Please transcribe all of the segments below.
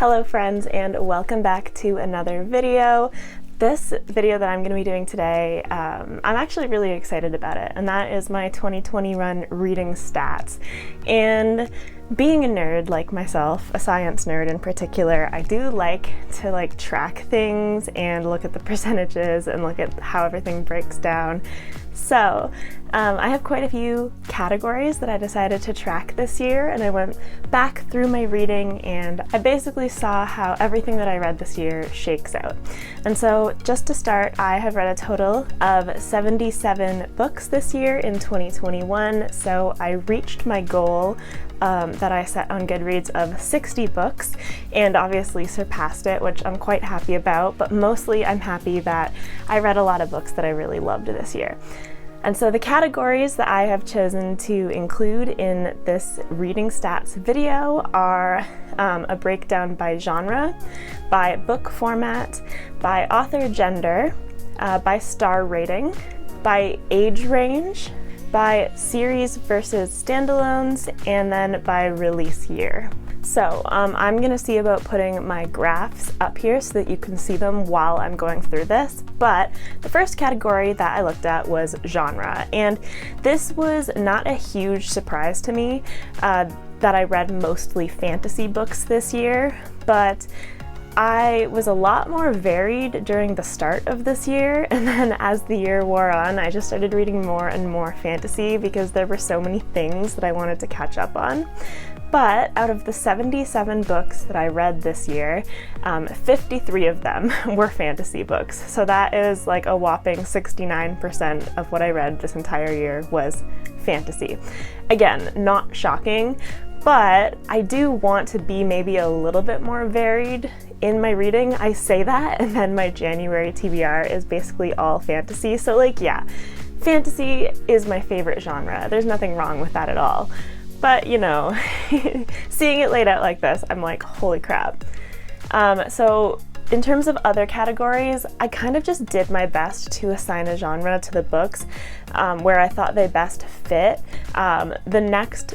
Hello friends, and welcome back to another video. This video that I'm going to be doing today, I'm actually really excited about it, and that is my 2020 run reading stats. And being a nerd like myself, a science nerd in particular, I do like to track things and look at the percentages and look at how everything breaks down. So I have quite a few categories that I decided to track this year, and I went back through my reading and I basically saw how everything that I read this year shakes out. And so just to start, I have read a total of 77 books this year in 2021, so I reached my goal that I set on Goodreads of 60 books and obviously surpassed it, which I'm quite happy about, but mostly I'm happy that I read a lot of books that I really loved this year. And so the categories that I have chosen to include in this reading stats video are a breakdown by genre, by book format, by author gender, by star rating, by age range, by series versus standalones, and then by release year. So I'm going to see about putting my graphs up here so that you can see them while I'm going through this, but the first category that I looked at was genre, and this was not a huge surprise to me that I read mostly fantasy books this year, but I was a lot more varied during the start of this year, and then as the year wore on, I just started reading more and more fantasy because there were so many things that I wanted to catch up on. But out of the 77 books that I read this year, 53 of them were fantasy books. So that is like a whopping 69% of what I read this entire year was fantasy. Again, not shocking, but I do want to be maybe a little bit more varied in my reading. I say that, and then my January TBR is basically all fantasy. So yeah, fantasy is my favorite genre. There's nothing wrong with that at all. But seeing it laid out like this, I'm like, holy crap. So in terms of other categories, I kind of just did my best to assign a genre to the books where I thought they best fit. The next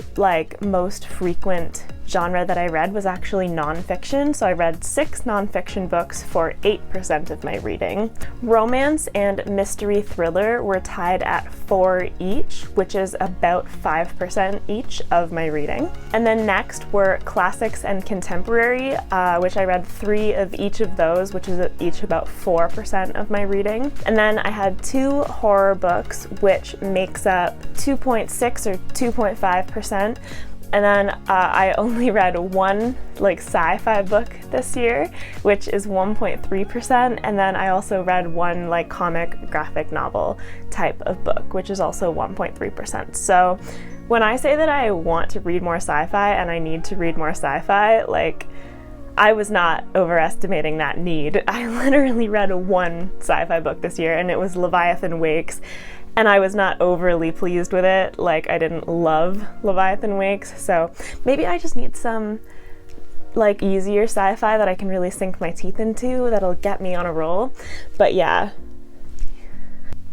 most frequent genre that I read was actually nonfiction, so I read 6 nonfiction books for 8% of my reading. Romance and mystery thriller were tied at 4 each, which is about 5% each of my reading. And then next were classics and contemporary, which I read 3 of each of those, which is each about 4% of my reading. And then I had 2 horror books, which makes up 2.6 or 2.5%. And then I only read 1 sci-fi book this year, which is 1.3%, and then I also read 1 comic graphic novel type of book, which is also 1.3%. So when I say that I want to read more sci-fi and I need to read more sci-fi, I was not overestimating that need. I literally read 1 sci-fi book this year, and it was Leviathan Wakes. And I was not overly pleased with it. I didn't love Leviathan Wakes, so maybe I just need some easier sci-fi that I can really sink my teeth into that'll get me on a roll. But yeah,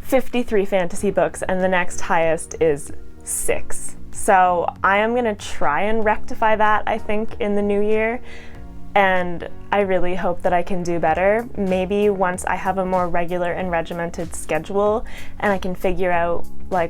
53 fantasy books, and the next highest is 6. So I am gonna try and rectify that, I think, in the new year. And I really hope that I can do better. Maybe once I have a more regular and regimented schedule and I can figure out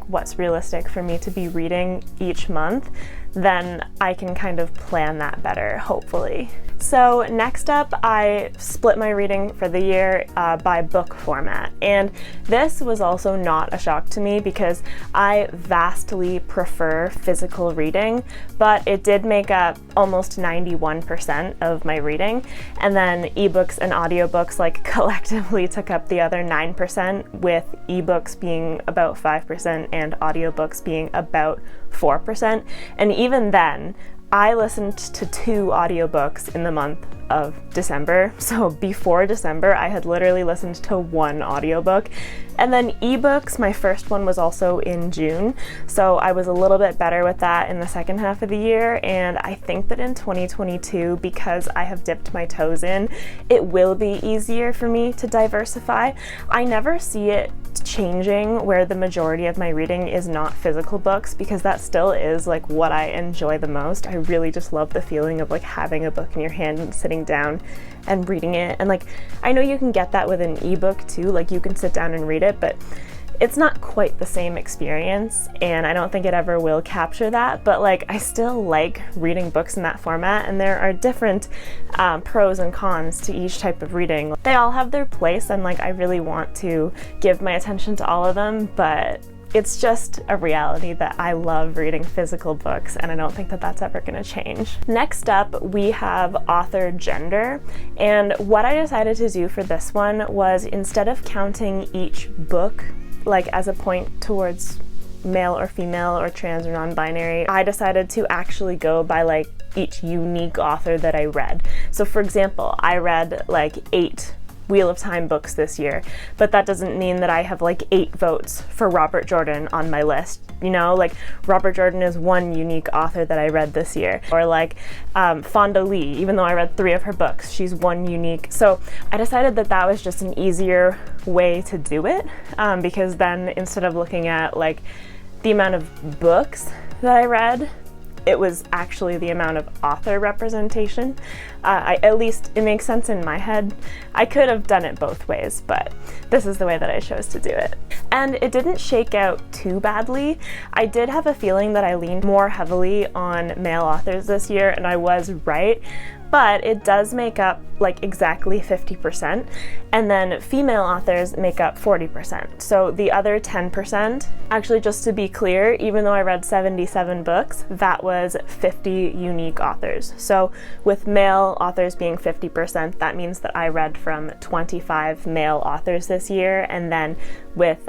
what's realistic for me to be reading each month, then I can kind of plan that better, hopefully. So next up, I split my reading for the year by book format. And this was also not a shock to me because I vastly prefer physical reading, but it did make up almost 91% of my reading. And then ebooks and audiobooks collectively took up the other 9%, with ebooks being about 5% and audiobooks being about 4%. And even then, I listened to 2 audiobooks in the month of December. So before December, I had literally listened to 1 audiobook. And then ebooks, my first one was also in June. So I was a little bit better with that in the second half of the year. And I think that in 2022, because I have dipped my toes in, it will be easier for me to diversify. I never see it changing where the majority of my reading is not physical books, because that still is like what I enjoy the most. I really just love the feeling of like having a book in your hand and sitting down and reading it. And like, I know you can get that with an ebook too, like you can sit down and read it, but it's not quite the same experience, and I don't think it ever will capture that. But like, I still like reading books in that format, and there are different pros and cons to each type of reading. They all have their place, and like, I really want to give my attention to all of them, but it's just a reality that I love reading physical books, and I don't think that that's ever going to change. Next up, we have author gender, and what I decided to do for this one was, instead of counting each book like as a point towards male or female or trans or non-binary, I decided to actually go by like each unique author that I read. So for example, I read like 8 Wheel of Time books this year, but that doesn't mean that I have like 8 votes for Robert Jordan on my list. You know, like Robert Jordan is one unique author that I read this year. Or like Fonda Lee, even though I read 3 of her books, she's one unique. So I decided that that was just an easier way to do it, because then instead of looking at like the amount of books that I read, it was actually the amount of author representation. At least it makes sense in my head. I could have done it both ways, but this is the way that I chose to do it. And it didn't shake out too badly. I did have a feeling that I leaned more heavily on male authors this year, and I was right. But it does make up like exactly 50%, and then female authors make up 40%. So the other 10%, actually, just to be clear, even though I read 77 books, that was 50 unique authors. So with male authors being 50%, that means that I read from 25 male authors this year, and then with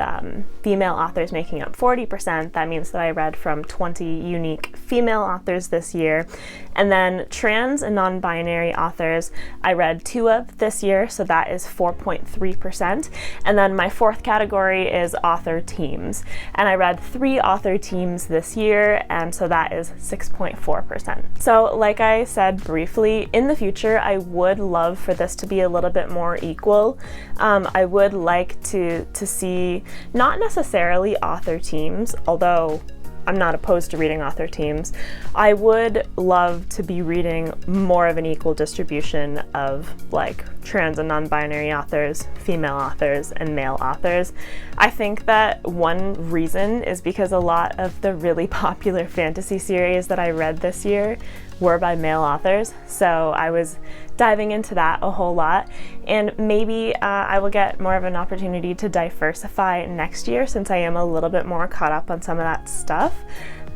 female authors making up 40%, that means that I read from 20 unique female authors this year. And then trans and non-binary authors, I read 2 of this year, so that is 4.3%. And then my 4th category is author teams, and I read 3 author teams this year, and so that is 6.4%. So like I said briefly, in the future, I would love for this to be a little bit more equal. I would like to see not necessarily author teams, although I'm not opposed to reading author teams. I would love to be reading more of an equal distribution of like trans and non-binary authors, female authors, and male authors. I think that one reason is because a lot of the really popular fantasy series that I read this year were by male authors, so I was diving into that a whole lot, and maybe I will get more of an opportunity to diversify next year, since I am a little bit more caught up on some of that stuff.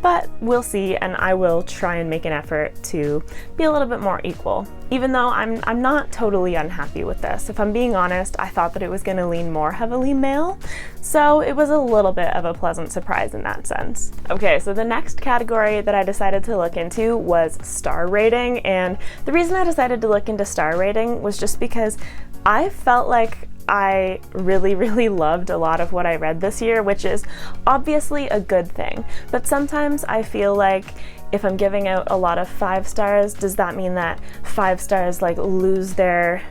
But we'll see, and I will try and make an effort to be a little bit more equal. Even though I'm not totally unhappy with this. If I'm being honest, I thought that it was going to lean more heavily male, so it was a little bit of a pleasant surprise in that sense. Okay, so the next category that I decided to look into was star rating, and the reason I decided to look into star rating was just because I felt like I really loved a lot of what I read this year, which is obviously a good thing. But sometimes I feel like if I'm giving out a lot of 5 stars, does that mean that 5 stars like lose their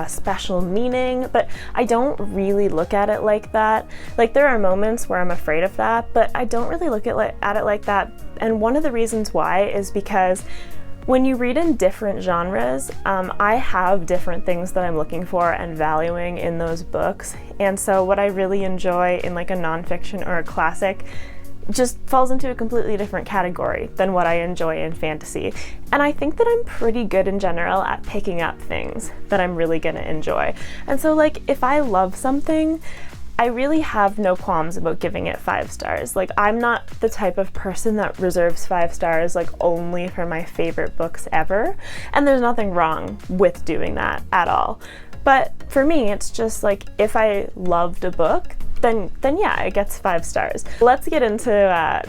special meaning? But I don't really look at it like that. Like, there are moments where I'm afraid of that, but I don't really look at it like that. And one of the reasons why is because when you read in different genres, I have different things that I'm looking for and valuing in those books. And so what I really enjoy in like a nonfiction or a classic just falls into a completely different category than what I enjoy in fantasy. And I think that I'm pretty good in general at picking up things that I'm really gonna enjoy. And so like, if I love something, I really have no qualms about giving it 5 stars. Like, I'm not the type of person that reserves 5 stars like only for my favorite books ever, and there's nothing wrong with doing that at all. But for me, it's just like, if I loved a book, then yeah, it gets 5 stars. Let's get into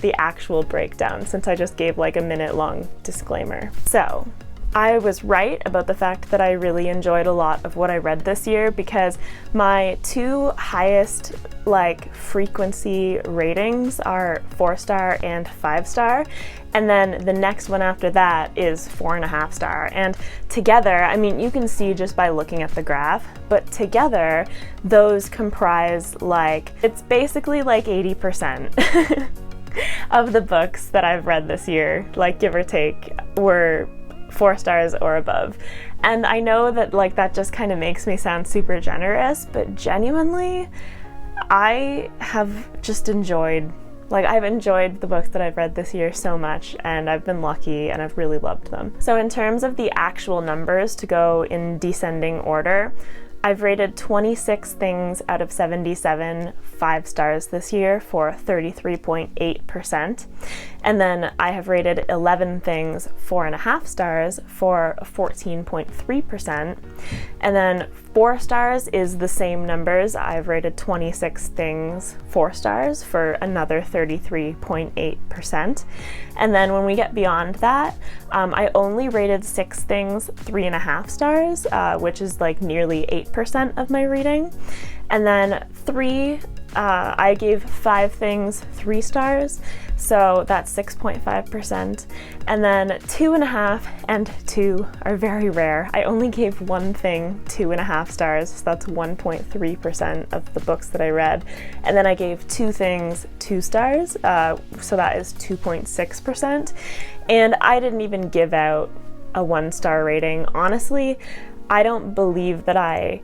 the actual breakdown, since I just gave like a minute-long disclaimer. So, I was right about the fact that I really enjoyed a lot of what I read this year, because my two highest frequency ratings are 4-star and 5-star, and then the next one after that is 4.5-star. And together, I mean, you can see just by looking at the graph, but together those comprise it's basically 80% of the books that I've read this year, give or take, were 4 stars or above. And I know that that just kind of makes me sound super generous, but genuinely I have just enjoyed I've enjoyed the books that I've read this year so much, and I've been lucky and I've really loved them. So in terms of the actual numbers, to go in descending order, I've rated 26 things out of 77 5 stars this year for 33.8%. And then I have rated 11 things 4.5 stars for 14.3%. And then 4 stars is the same numbers. I've rated 26 things 4 stars for another 33.8%. And then when we get beyond that, I only rated 6 things 3.5 stars, which is nearly 8% of my reading. And then I gave 5 things 3 stars, so that's 6.5%. And then 2.5 and 2 are very rare. I only gave 1 thing 2.5 stars, so that's 1.3% of the books that I read. And then I gave 2 things 2 stars, so that is 2.6%. And I didn't even give out a 1-star rating. Honestly, I don't believe that I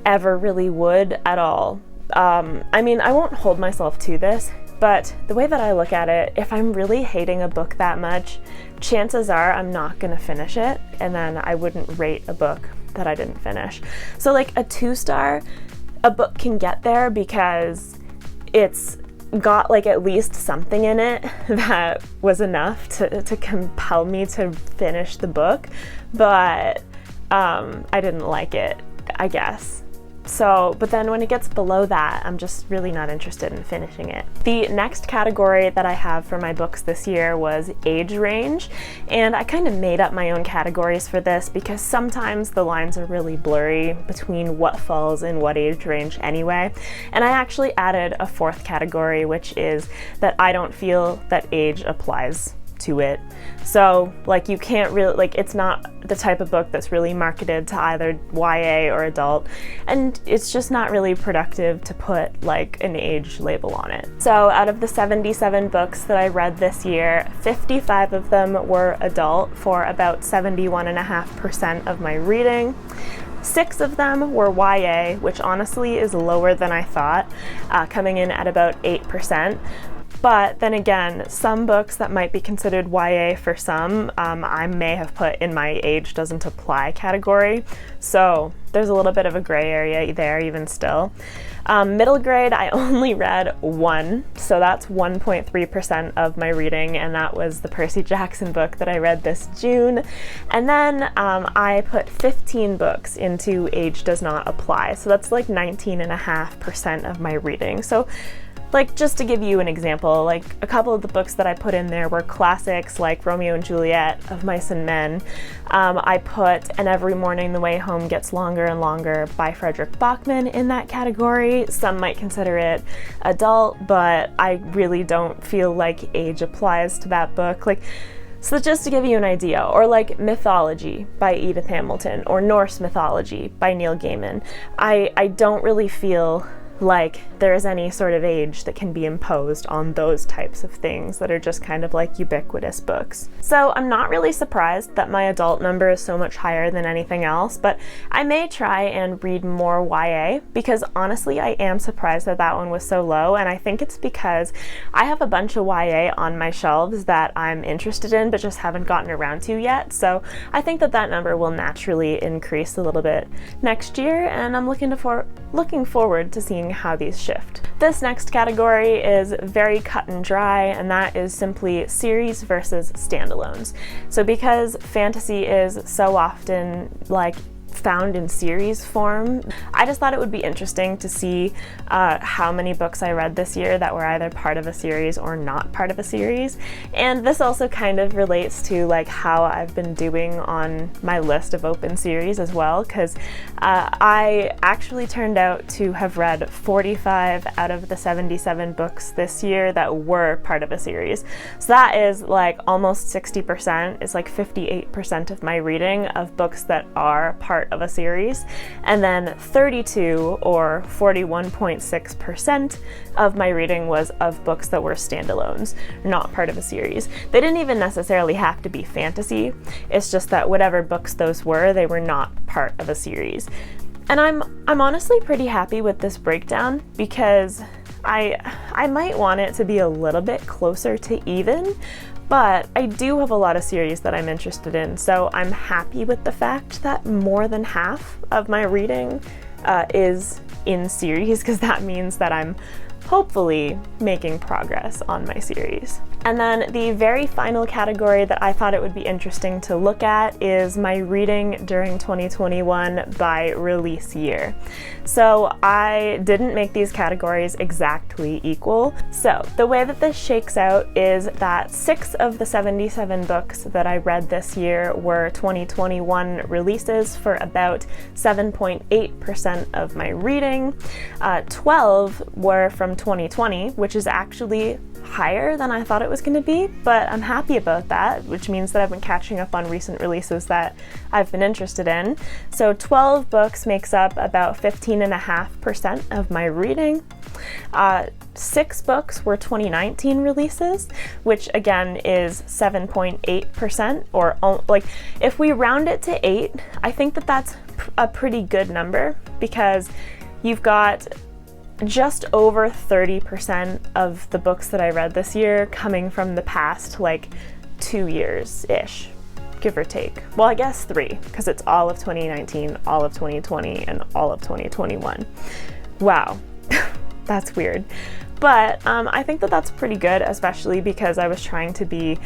ever really would at all. I mean, I won't hold myself to this, but the way that I look at it, if I'm really hating a book that much, chances are I'm not gonna finish it, and then I wouldn't rate a book that I didn't finish. So a 2-star, a book can get there because it's got at least something in it that was enough to compel me to finish the book, but I didn't like it, I guess. So, but then when it gets below that, I'm just really not interested in finishing it. The next category that I have for my books this year was age range, and I kind of made up my own categories for this because sometimes the lines are really blurry between what falls in what age range anyway. And I actually added a 4th category, which is that I don't feel that age applies to it. So you can't really, it's not the type of book that's really marketed to either YA or adult, and it's just not really productive to put an age label on it. So out of the 77 books that I read this year, 55 of them were adult for about 71.5% of my reading. 6 of them were YA, which honestly is lower than I thought, coming in at about 8%. But then again, some books that might be considered YA for some, I may have put in my age doesn't apply category. So there's a little bit of a gray area there even still. Middle grade, I only read 1, so that's 1.3% of my reading, and that was the Percy Jackson book that I read this June. And then I put 15 books into age does not apply, so that's 19.5% of my reading. So just to give you an example, a couple of the books that I put in there were classics like Romeo and Juliet of Mice and Men. I put And Every Morning the Way Home Gets Longer and Longer by Frederick Bachman in that category. Some might consider it adult, but I really don't feel like age applies to that book. So just to give you an idea, or Mythology by Edith Hamilton, or Norse Mythology by Neil Gaiman, I don't really feel there is any sort of age that can be imposed on those types of things that are just kind of ubiquitous books. So I'm not really surprised that my adult number is so much higher than anything else, but I may try and read more YA, because honestly I am surprised that that one was so low, and I think it's because I have a bunch of YA on my shelves that I'm interested in but just haven't gotten around to yet. So I think that that number will naturally increase a little bit next year, and I'm looking forward to seeing how these shift. This next category is very cut and dry, and that is simply series versus standalones. So because fantasy is so often found in series form. I just thought it would be interesting to see how many books I read this year that were either part of a series or not part of a series. And this also kind of relates to like how I've been doing on my list of open series as well, because I actually turned out to have read 45 out of the 77 books this year that were part of a series. So that is like almost 60%. It's like 58% of my reading of books that are part of a series, and then 32 or 41.6% of my reading was of books that were standalones, not part of a series. They didn't even necessarily have to be fantasy. It's just that whatever books those were, they were not part of a series. And I'm honestly pretty happy with this breakdown, because I might want it to be a little bit closer to even, but I do have a lot of series that I'm interested in, so I'm happy with the fact that more than half of my reading is in series, because that means that I'm hopefully making progress on my series. And then the very final category that I thought it would be interesting to look at is my reading during 2021 by release year. So I didn't make these categories exactly equal. So the way that this shakes out is that 6 of the 77 books that I read this year were 2021 releases for about 7.8% of my reading. 12 were from 2020, which is actually higher than I thought it was going to be, but I'm happy about that, which means that I've been catching up on recent releases that I've been interested in. So 12 books makes up about 15.5% of my reading. 6 books were 2019 releases, which again is 7.8%, or like if we round it to 8, I think that that's a pretty good number, because you've got just over 30% of the books that I read this year coming from the past like 2 years-ish, give or take. Well, I guess 3, because it's all of 2019, all of 2020, and all of 2021. Wow, that's weird. But I think that that's pretty good, especially because I was trying to be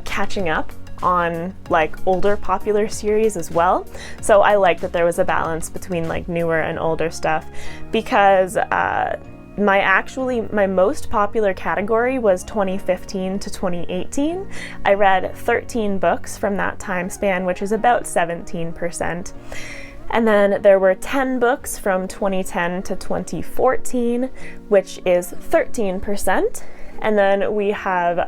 catching up on like older popular series as well. So I like that there was a balance between like newer and older stuff, because my most popular category was 2015 to 2018. I read 13 books from that time span, which is about 17%. And then there were 10 books from 2010 to 2014, which is 13%. And then we have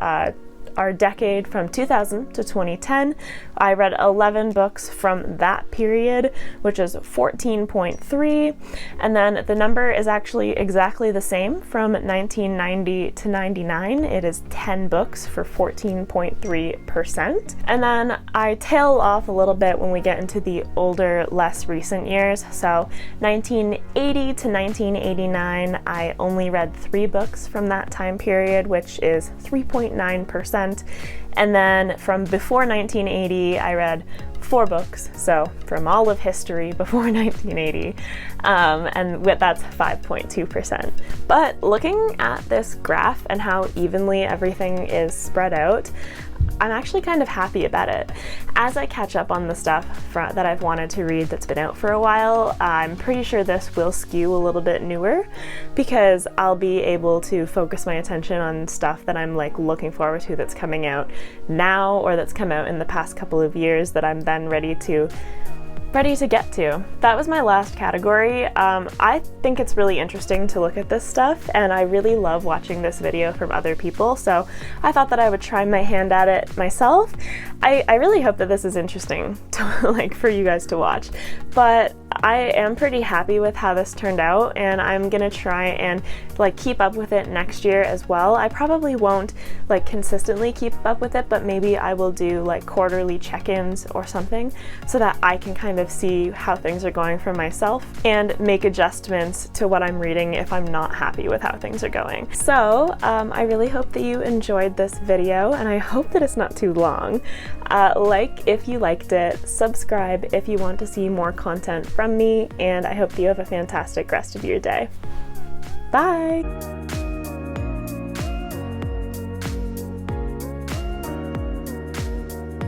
our decade from 2000 to 2010. I read 11 books from that period, which is 14.3, and then the number is actually exactly the same from 1990 to 99. It is 10 books for 14.3%. And then I tail off a little bit when we get into the older, less recent years. So 1980 to 1989, I only read 3 books from that time period, which is 3.9%. And then from before 1980, I read 4 books, so from all of history before 1980, and that's 5.2%. But looking at this graph and how evenly everything is spread out, I'm actually kind of happy about it. As I catch up on the stuff that I've wanted to read that's been out for a while, I'm pretty sure this will skew a little bit newer, because I'll be able to focus my attention on stuff that I'm like looking forward to that's coming out now, or that's come out in the past couple of years that I'm then ready to get to. That was my last category. I think it's really interesting to look at this stuff, and I really love watching this video from other people, so I thought that I would try my hand at it myself. I really hope that this is interesting to, like, for you guys to watch, but I am pretty happy with how this turned out, and I'm gonna try and like keep up with it next year as well. I probably won't like consistently keep up with it, but maybe I will do like quarterly check-ins or something, so that I can kind of see how things are going for myself and make adjustments to what I'm reading if I'm not happy with how things are going. So I really hope that you enjoyed this video, and I hope that it's not too long. Like if you liked it, subscribe if you want to see more content from me, and I hope that you have a fantastic rest of your day. Bye!